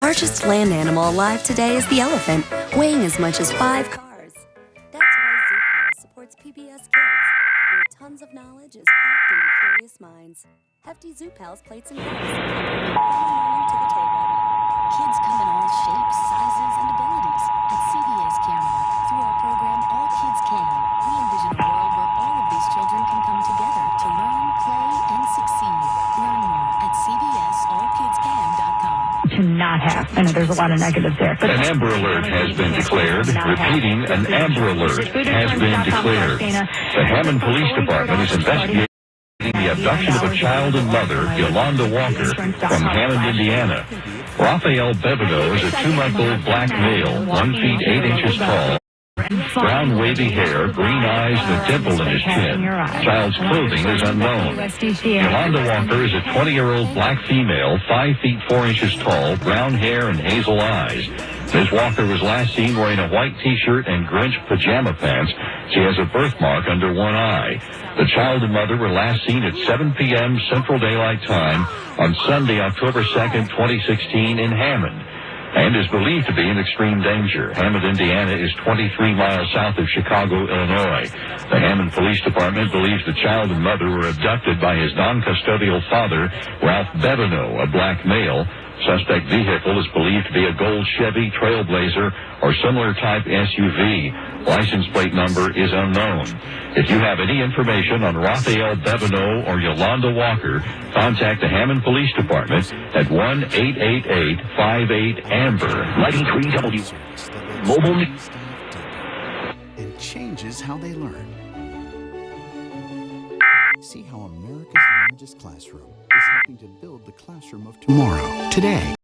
largest land animal alive today is the elephant, weighing as much as 5 cars. That's why ZooPals supports PBS Kids, where tons of knowledge is packed into curious minds. Hefty ZooPals plates and cups, learning to the table. Kids come in all shapes, sizes, and abilities. At CVS Caremark, through our program All Kids Can, we envision a world where all of these children can come together to learn, play, and succeed. Learn more at cvsallkidscan.com. To not have. I know there's a lot of negatives there. But An Amber Alert has been declared. Repeating, an Amber Alert has been declared. The Hammond Police Department is investigating the abduction of a child and mother, Yolanda Walker, from Hammond, Indiana. Raphael Bebineau is a 2-month-old black male, 1 feet 8 inches tall, brown wavy hair, green eyes, and a dimple in his chin. Child's clothing is unknown. Yolanda Walker is a 20-year-old black female, 5 feet 4 inches tall, brown hair and hazel eyes. Ms. Walker was last seen wearing a white T-shirt and Grinch pajama pants. She has a birthmark under one eye. The child and mother were last seen at 7 p.m. Central Daylight Time on Sunday, October 2nd, 2016 in Hammond, and is believed to be in extreme danger. Hammond, Indiana is 23 miles south of Chicago, Illinois. The Hammond Police Department believes the child and mother were abducted by his non-custodial father, Ralph Bebineau, a black male. Suspect vehicle is believed to be a gold Chevy Trailblazer or similar type SUV. License plate number is unknown. If you have any information on Raphael Bebineau or Yolanda Walker, contact the Hammond Police Department at 1-888-58-AMBER. Lighting 3W. Mobile. And changes how they learn. See how America's largest classroom is helping to build the classroom of tomorrow, today.